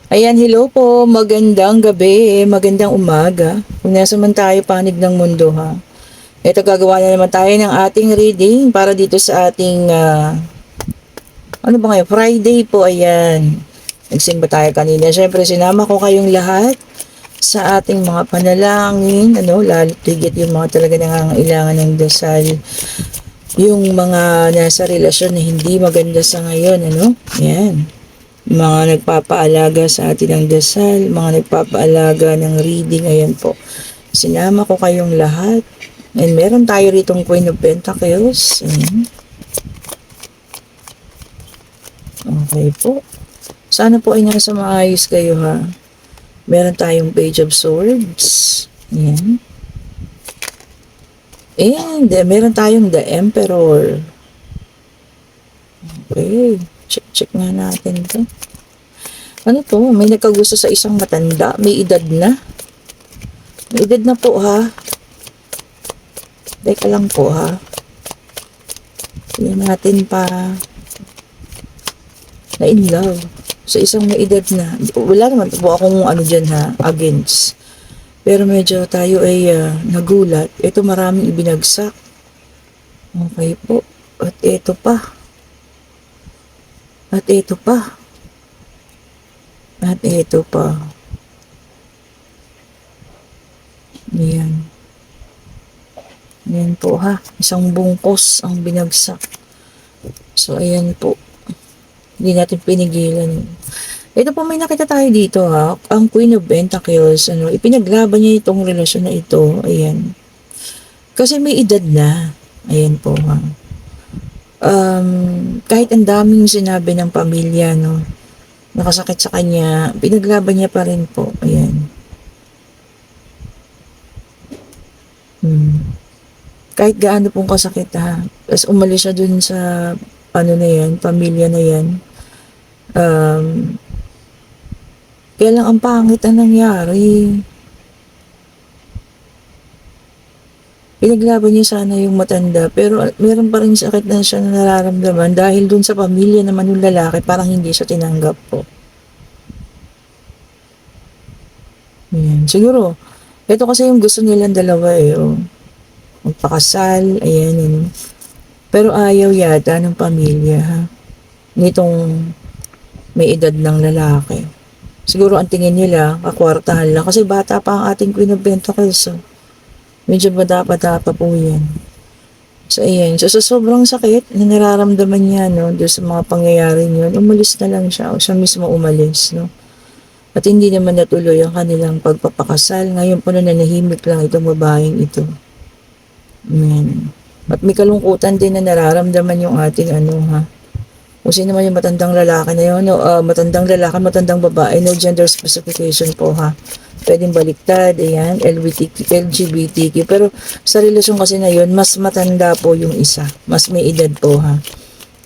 Ayan, hello po. Magandang gabi, magandang umaga. Kung nasa man tayo panig ng mundo ha. Ito gagawa na naman tayo ng ating reading para dito sa ating, ano ba ngayon? Friday po, ayan. Nagsimba tayo kanina. Siyempre, sinama ko kayong lahat sa ating mga panalangin, lalo tigit yung mga talaga nangangailangan ng dasal. Yung mga nasa relasyon na hindi maganda sa ngayon, Ayan. Mga nagpapaalaga sa atin ng dasal, mga nagpapaalaga ng reading, ayan po. Sinama ko kayong lahat. And meron tayo ritong Queen of Pentacles. Ayan. Okay po. Sana po ay nasa maayos kayo ha. Meron tayong Page of Swords. Ayan. And meron tayong The Emperor. Okay. Check nga natin to. Ano to? May nagkagusto sa isang matanda. May edad na. May edad na po ha. Teka lang po ha. Tingnan natin para na in love. Sa isang may edad na. Wala naman po akong dyan ha. Against. Pero medyo tayo ay nagulat. Ito maraming ibinagsak. Okay po. At ito pa. At ito pa. At ito pa. Ayan. Ayan po ha. Isang bungkos ang binagsak. So ayan po. Hindi natin pinigilan. Ito po may nakita tayo dito ha. Ang Queen of Pentacles. Ipinaglaban niya itong relasyon na ito. Ayan. Kasi may edad na. Ayan po ha. Kahit ang daming sinabi ng pamilya, nakasakit sa kanya, pinaglaban niya pa rin po. Ayan. Kahit gaano pong kasakit ha. Tapos umalis siya dun sa na yan, pamilya na yan. Kaya lang ang pangit ang nangyari. Pinaglaban niya sana yung matanda, pero meron pa rin sakit na siya na nararamdaman dahil dun sa pamilya naman yung lalaki, parang hindi siya tinanggap po. Ayan. Siguro, ito kasi yung gusto nilang dalawa magpakasal, ayan. Pero ayaw yata ng pamilya, ha? Nitong may edad ng lalaki. Siguro ang tingin nila, kakwartahan lang. Kasi bata pa ang ating Queen of Pentacles. Medyo bata pa po yan. So, ayan. So, sa sobrang sakit na nararamdaman niya, doon sa mga pangyayari niyo, umalis na lang siya. O siya mismo umalis, At hindi naman natuloy ang kanilang pagpapakasal. Ngayon po na nanahimik lang itong babaeng ito. Ayan. At may kalungkutan din na nararamdaman yung ating kung sino man yung matandang lalaki na yun, matandang lalaki, matandang babae, no gender specification po ha. Pwedeng baliktad, ayan, LGBTQ. Pero sa relasyon kasi na yun, mas matanda po yung isa. Mas may edad po ha.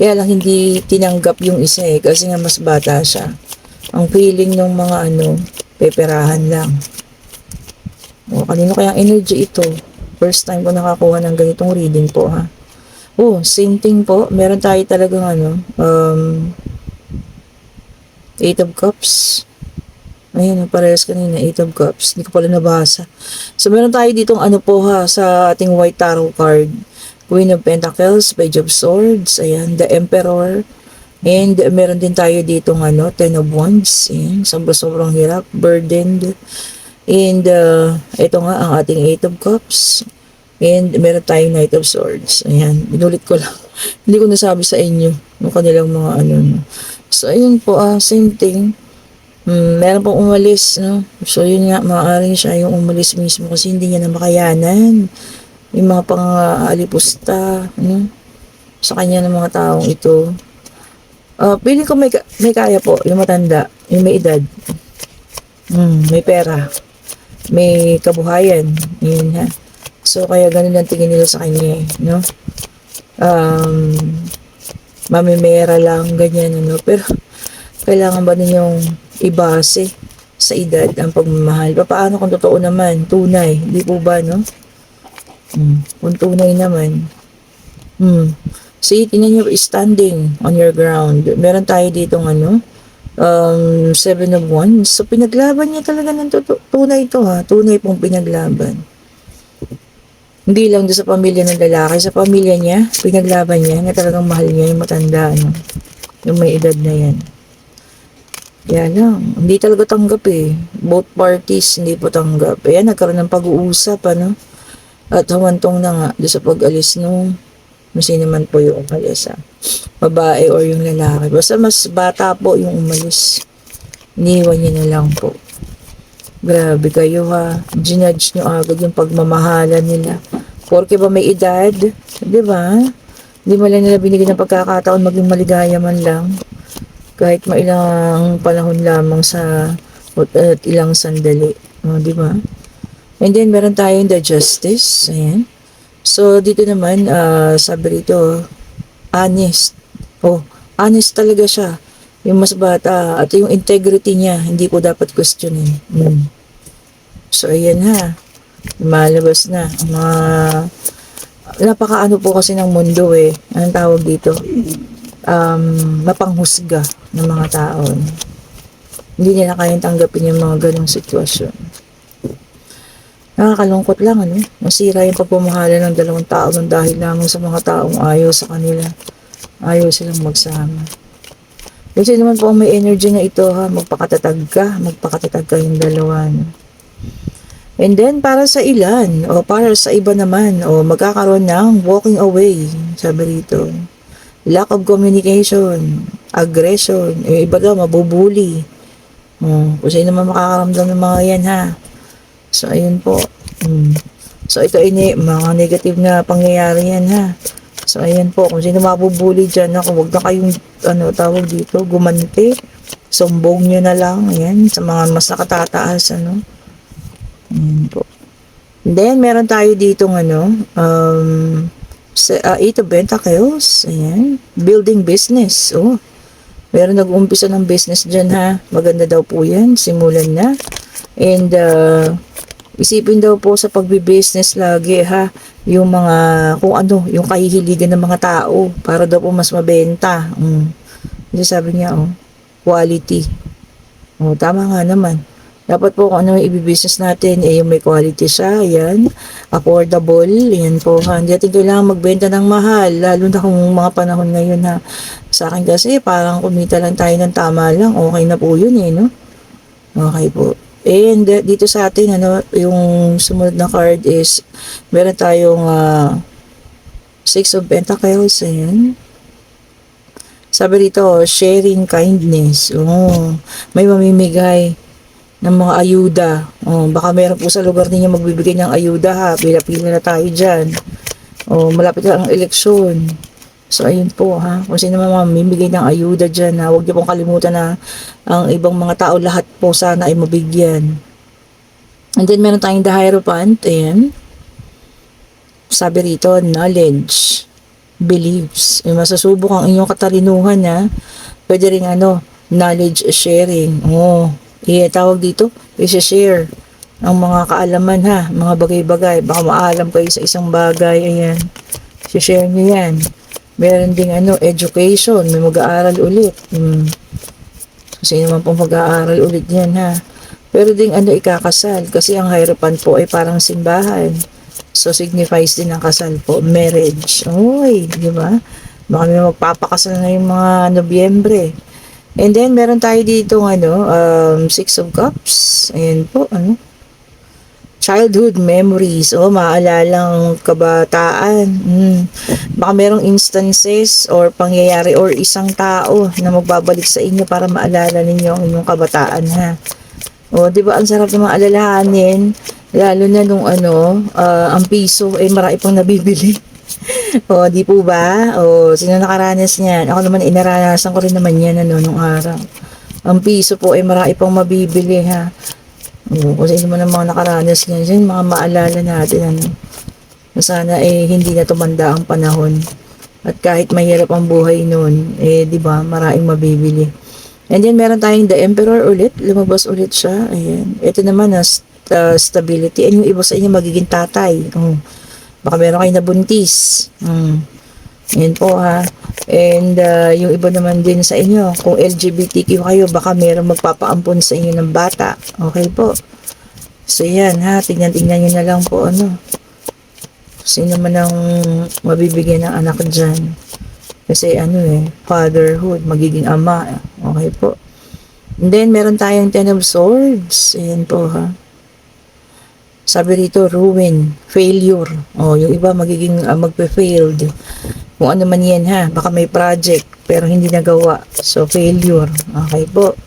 Kaya lang hindi tinanggap yung isa kasi nga mas bata siya. Ang feeling ng mga peperahan lang. O, kanino kayang energy ito? First time ko nakakuha ng ganitong reading po ha. Oh, same thing po. Meron tayo talagang Eight of Cups. Ayun, parehas kanina, Eight of Cups. Hindi ko pala nabasa. So, meron tayo ditong po ha, sa ating White Tarot card. Queen of Pentacles, Page of Swords, ayan, The Emperor. And meron din tayo ditong Ten of Wands. Ayan, sobrang hirap, burdened. And ito nga ang ating Eight of Cups. And meron tayong Knight of Swords. Ayan, inulit ko lang. Hindi ko nasabi sa inyo yung kanilang mga So, ayun po, same thing. Meron pong umalis, So, yun nga, maaaring siya yung umalis mismo kasi hindi niya na makayanan. Yung mga pang-alipusta, sa kanya ng mga taong ito. Piling ko may kaya po, yung matanda, yung may edad. May pera. May kabuhayan. Yun ha. So, kaya ganun ang tingin nila sa kanya mamimera lang, ganyan, Pero, kailangan ba ninyong ibase sa edad ang pagmamahal? Paano kung totoo naman, tunay? Di po ba, Kung tunay naman. See, tingnan nyo, standing on your ground. Meron tayo ditong Seven of Wands. So, pinaglaban niya talaga ng tunay ito ha. Tunay pong pinaglaban. Hindi lang doon sa pamilya ng lalaki, sa pamilya niya, pinaglaban niya na talagang mahal niya yung matanda, ano, yung may edad na yan. Kaya lang, hindi talaga tanggap eh. Both parties hindi po tanggap. Ayan, nagkaroon ng pag-uusap, ano. At humantong na nga doon sa pag-alis nung sino man po yung umalis, ha. Babae or yung lalaki. Basta mas bata po yung umalis. Iniwan niya na lang po. Grabe kayo ha. Ginudge nyo agad yung pagmamahalan nila. Porke ba may edad? Di ba? Hindi mo lang nila binigyan ng pagkakataon maging maligaya man lang. Kahit mailang panahon lamang sa at ilang sandali. Di ba? And then meron tayong the justice. Ayan. So dito naman, sabi rito, honest. Oh, honest talaga siya. Yung mas bata at yung integrity niya, hindi ko dapat questionin. So, ayan ha. Malabas na. Napakaano po kasi ng mundo eh. Anong tawag dito? Mapanghusga ng mga tao. Hindi nila kayang tanggapin yung mga ganong sitwasyon. Nakakalungkot lang, ano? Masira yung pagmamahala ng dalawang tao dahil lamang sa mga taong ayaw sa kanila. Ayaw silang magsama. Kasi naman po may energy na ito ha, magpakatatag ka yung dalawa. No? And then para sa ilan, o para sa iba naman, o magkakaroon ng walking away, sabi rito. Lack of communication, aggression, yung iba daw mabubuli. Kung sino naman makakaramdam ng mga yan ha. So ayun po. So ito ay mga negative na pangyayari yan ha. So, ayan po, kung sino mabubuli dyan, ako, wag na kayong, tawag dito, gumante. Sumbong nyo na lang, ayan, sa mga mas nakatataas, ano. Ayan po. And then, meron tayo dito, Eight of Pentacles, ayan, building business, oh. Meron nag-uumpisa ng business dyan, ha. Maganda daw po yan, simulan na. And, isipin daw po sa pagbi-business lagi ha, yung mga, kung ano, yung kahihiligan ng mga tao para daw po mas mabenta. Kasi sabi niya, quality. Tama nga naman. Dapat po kung ano yung i-business natin, yung may quality siya, yan, affordable, yan po ha. Hindi natin kailangan magbenta ng mahal, lalo na kung mga panahon ngayon ha. Sa akin kasi, parang kumita lang tayo ng tama lang, okay na po yun no? Okay po. And dito sa atin, yung sumunod na card is, meron tayong Six of Pentacles, ayan. Sabi dito, sharing kindness. May mamimigay ng mga ayuda. Baka meron po sa lugar ninyo magbibigay ng ayuda ha. Pila-pila na tayo dyan. Malapit na ang eleksyon. So, ayun po ha. Kung sino naman mamimigay ng ayuda dyan ha. Huwag niyo pong kalimutan na ang ibang mga tao lahat po sana ay mabigyan. And then, meron tayong the Hierophant. Ayan. Sabi rito, knowledge, beliefs. Masusubok ang inyong katalinuhan ha. Pwede rin knowledge sharing. Tawag dito, i-share ang mga kaalaman ha. Mga bagay-bagay. Baka maalam kayo sa isang bagay. Ayan. I-share nyo yan. Meron ding education, may mag-aaral ulit. Kasi naman pong mag-aaral ulit yan ha. Pero ding ikakasal kasi ang Hierophant po ay parang simbahan. So signifies din ang kasal po, marriage. Oy, di ba? Baka may magpapakasal na yung mga Nobyembre. And then meron tayo dito Six of Cups. Ayan po, childhood memories, maalalang kabataan. Baka merong instances or pangyayari or isang tao na magbabalik sa inyo para maalala ninyo ang inyong kabataan ha. Di ba ang sarap na maalalahanin, lalo na nung ang piso ay marami pang nabibili. Di po ba? Sino nakaranas niyan? Ako naman inaranasan ko rin naman yan nung araw. Ang piso po ay marami pang mabibili ha. Kung sino man ang mga nakaranas niyan, mga maalala natin, sana hindi na tumanda ang panahon. At kahit mahirap ang buhay noon, di ba, maraming mabibili. And then, meron tayong the Emperor ulit, lumabas ulit siya, ayan. Ito naman, stability, and yung iba sa inyo magiging tatay. Baka meron kayo nabuntis. Ayan po ha. And yung iba naman din sa inyo, kung LGBTQ kayo, baka meron magpapaampon sa inyo ng bata. Okay po. So yan ha, tingnan-tingnan nyo na lang po ano. Sino man ang mabibigyan ng anak dyan. Kasi ano fatherhood, magiging ama. Okay po. And then meron tayong Ten of Swords. Ayan po ha. Sabi rito, ruin, failure. Yung iba magiging magpe-failed. Kung ano man yan ha, baka may project pero hindi nagawa. So, failure. Okay po.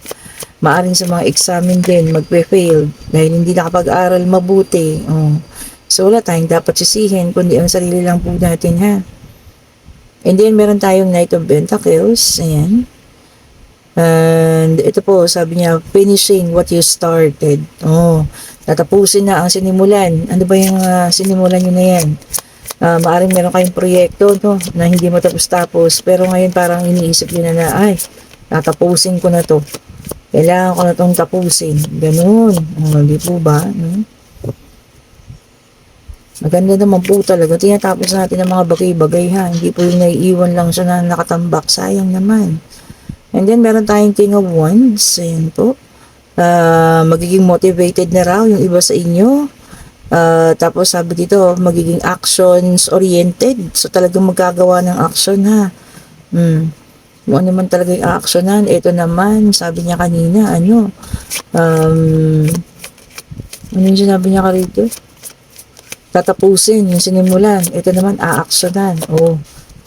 Maaring sa mga examen din, magpe-fail dahil hindi nakapag-aral mabuti. So, wala tayong dapat sisihin, kundi ang sarili lang po natin ha. And then, meron tayong Knight of Pentacles. Ayan. And ito po, sabi niya, finishing what you started. Tatapusin na ang sinimulan. Ano ba yung sinimulan nyo na yan? Maaring meron kayong proyekto na hindi matapos-tapos. Pero ngayon parang iniisip nyo na ay, tatapusin ko na to. Kailangan ko na tong tapusin. Ganun. Di po ba? Maganda naman po talaga. Tinatapos natin ang mga bagay-bagay ha. Hindi po yung naiiwan lang siya na nakatambak. Sayang naman. And then, meron tayong King of Wands. Ayan po. Magiging motivated na raw yung iba sa inyo. Tapos, sabi dito, magiging actions-oriented. So, talagang magagawa ng action, ha. Kung ano man talaga yung actionan. Ito naman, sabi niya kanina, ano yung sinabi niya ka rito? Tatapusin yung sinimulan. Ito naman, aaksyonan.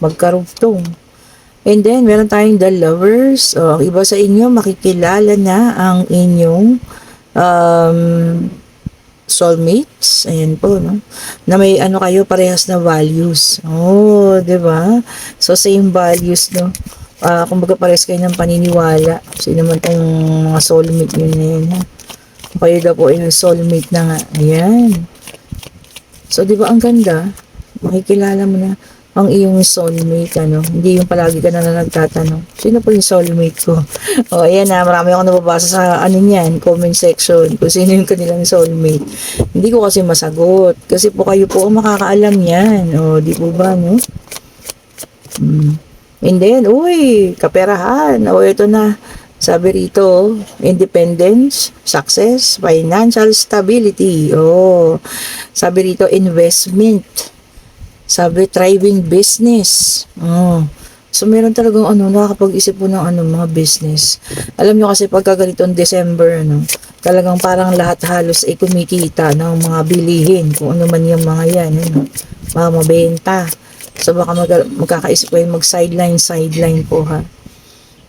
Magkarugtong. And then, meron tayong The Lovers. Ang iba sa inyo, makikilala na ang inyong soulmates. Ayan po, no? Na may ano kayo, parehas na values. Diba? So, same values, no? Kumbaga parehas kayo ng paniniwala. Sino naman tong mga soulmate yun na yun, ha? Kayo daw po yung soulmate na nga. Ayan. So, diba ang ganda? Makikilala mo na ang iyong soulmate, hindi yung palagi ka na nagtatanong, sino po yung soulmate ko? Ayan na, marami ako nababasa sa niyan, comment section, kung sino yung kanilang soulmate. Hindi ko kasi masagot, kasi po kayo po ang makakaalam yan. Di po ba, no? And then, kaperahan. Ito na, sabi rito, independence, success, financial stability. Sabi rito, investment. Sabi, thriving business. So, meron talagang nakakapag-isip po ng mga business. Alam nyo kasi pagka ganitong December, talagang parang lahat halos ay kumikita ng mga bilihin. Kung ano man yung mga yan, mga mabenta. So, baka magkakaisip ko yung mag-sideline po ha.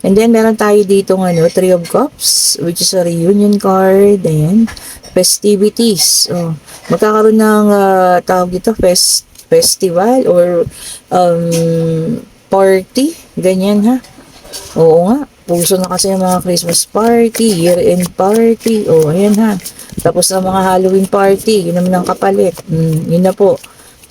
And then, meron tayo dito Three of Cups, which is a reunion card. Ayan. Festivities. Magkakaroon ng tawag dito, festival or party, ganyan ha. Oo nga, puso na kasi yung mga Christmas party, year-end party, ayan ha. Tapos na mga Halloween party, yun naman ang kapalit. Yun na po.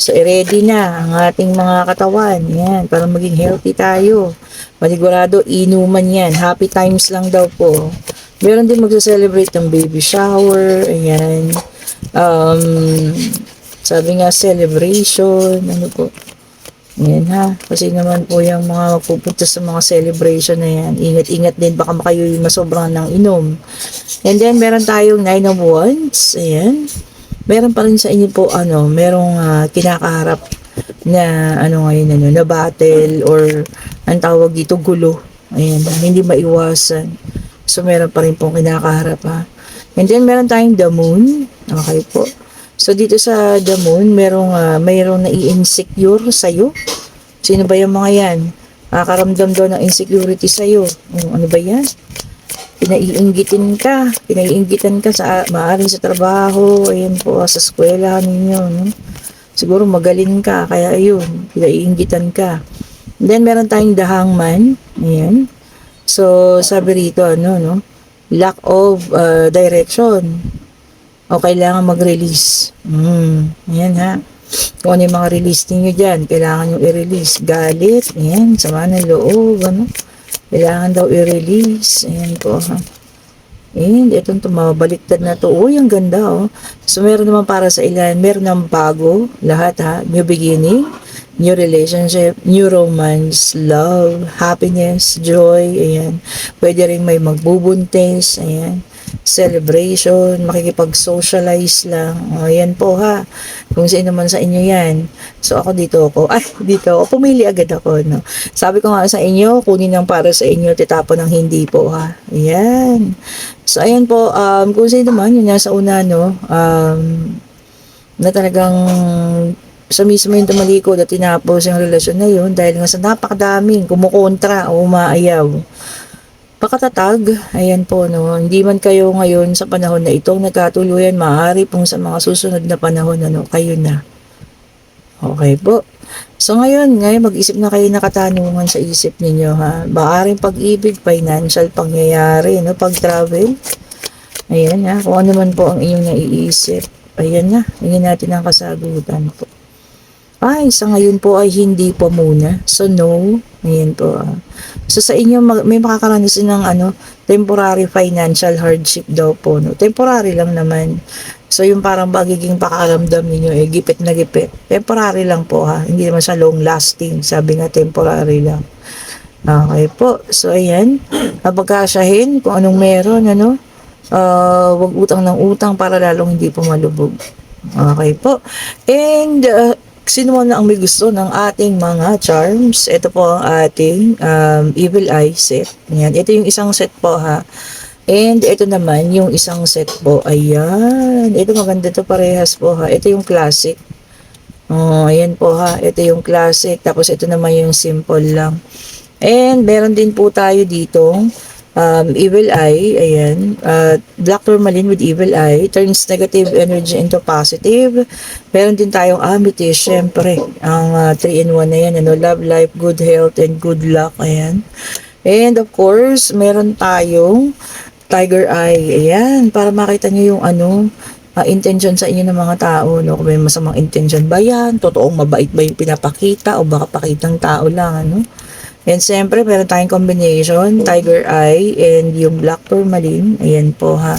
So, ready na ang ating mga katawan. Yan, para maging healthy tayo. Manigurado, inuman yan. Happy times lang daw po. Meron din magsa-celebrate ng baby shower. Ayan. Sabi nga, celebration, po. Yan ha. Kasi naman po yung mga magpupunta sa mga celebration na yan. Ingat-ingat din, baka kayo masobrang ng inom. And then, meron tayong 9 of Wands. Ayan. Meron pa rin sa inyo po, merong kinakaharap na, ngayon, na battle or, ang tawag dito, gulo. Ayan, hindi maiwasan. So, meron pa rin pong kinakaharap ha. And then, meron tayong the moon. Okay po. So, dito sa the moon, mayroong nai-insecure sa'yo. Sino ba yung mga yan? Nakakaramdam daw ng insecurity sa'yo. Ano ba yan? Pinaiinggitan ka sa maaaring sa trabaho, ayan po, sa eskwela ninyo, no? Siguro magaling ka, kaya ayun, pinaiinggitan ka. And then, meron tayong the hangman. Ayan. So, sabi rito, lack of direction. O kailangan mag-release. Ayan ha. Kung ano yung mga release ninyo dyan, kailangan nyo i-release. Galit, ayan, sama ng loob, kailangan daw i-release. Ayan po ha. And itong tumabaliktad na to. Ang ganda So meron naman para sa ilan, meron ng bago, lahat ha, new beginning. new relationship, new romance, love, happiness, joy, ayan. Pwede rin may magbubuntis, ayan. Celebration, makikipag-socialize lang. O, ayan po ha. Kung sino man sa inyo yan. So, ako dito ako. Ay, dito ako. Pumili agad ako, no. Sabi ko nga sa inyo, kunin ng para sa inyo, titapon ng hindi po ha. Ayan. So, ayan po, kung sino man, yun nasa una, no, na talagang sa mismo yung tumalikod at tinapos yung relasyon na yun dahil nga sa napakadaming kumukontra o umaayaw. Pakatatag, ayan po, no, hindi man kayo ngayon sa panahon na itong nagkatuluyan, maaari pong sa mga susunod na panahon, ano, kayo na. Okay po. So ngayon mag-isip na kayo na katanungan sa isip ninyo, ha. Maaring pag-ibig, financial, pangyayari, no, pag-travel. Ayan na, kung ano man po ang inyong naiisip. Ayan na, hingin natin ang kasagutan po. Ay, sa ngayon po ay hindi po muna. So, no. Ayan po. So, sa inyo, may makakaranas ng temporary financial hardship daw po. No? Temporary lang naman. So, yung parang magiging pakaramdam ninyo, gipit na gipit. Temporary lang po ha. Hindi naman siya long lasting. Sabi nga, temporary lang. Okay po. So, ayan. Pagkasyahin kung anong meron, wag utang ng utang para lalong hindi po malubog. Okay po. And, sino man ang may gusto ng ating mga charms, ito po ang ating Evil Eye set. Ayan. Ito yung isang set po ha. And ito naman yung isang set po. Ayan. Ito maganda to parehas po ha. Ito yung classic. Oh, ayan po ha. Ito yung classic. Tapos ito naman yung simple lang. And meron din po tayo dito Evil Eye, ayan, Black Tourmaline with Evil Eye, turns negative energy into positive. Meron din tayong Amethyst, syempre, ang 3-in-1 na yan, love, life, good health, and good luck, ayan. And of course, meron tayong Tiger Eye, ayan, para makita nyo yung intention sa inyo ng mga tao, no? Kung may masamang intention ba yan, totoong mabait ba yung pinapakita, o baka pakitang tao lang, And siyempre, meron tayong combination, Tiger Eye and yung Black Tourmaline. Ayan po ha.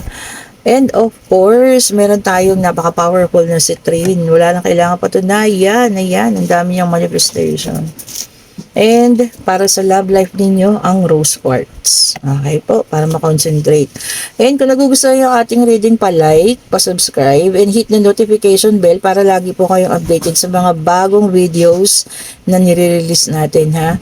And of course, meron tayong napaka-powerful na citrine. Wala nang kailangan patunayan. Ayan, ang dami niyang manifestation. And para sa love life ninyo, ang rose quartz. Okay po, para makonsentrate. And kung nagugustuhan yung ating reading, pa-like, pa-subscribe, and hit the notification bell para lagi po kayong updated sa mga bagong videos na nire-release natin ha.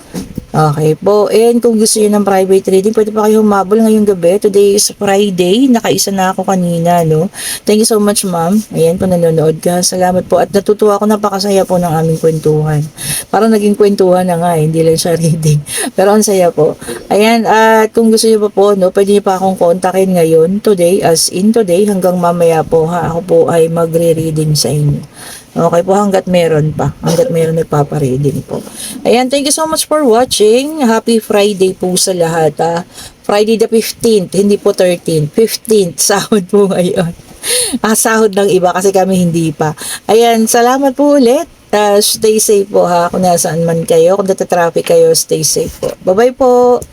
Okay po. And kung gusto niyo ng private reading, pwede pa kayo humabol ngayong gabi. Today is Friday. Nakaisa na ako kanina, no? Thank you so much, ma'am. Ayan po, nanonood ka. Salamat po. At natutuwa ako, napakasaya po ng aming kwentuhan. Parang naging kwentuhan na nga, hindi lang siya reading. Pero ang saya po. Ayan, at kung gusto niyo pa po, no, pwede niyo pa akong kontakin ngayon, today, as in today, hanggang mamaya po, ha. Ako po ay magre-reading sa inyo. Okay po, hanggat meron pa. Hanggat meron nagpapareading po. Ayan, thank you so much for watching. Happy Friday po sa lahat. Friday the 15th, hindi po 13th. 15th, sahod po ngayon. Sahod ng iba kasi kami hindi pa. Ayan, salamat po ulit. Stay safe po ha, kung nasaan man kayo. Kung natatraffic kayo, stay safe po. Bye-bye po.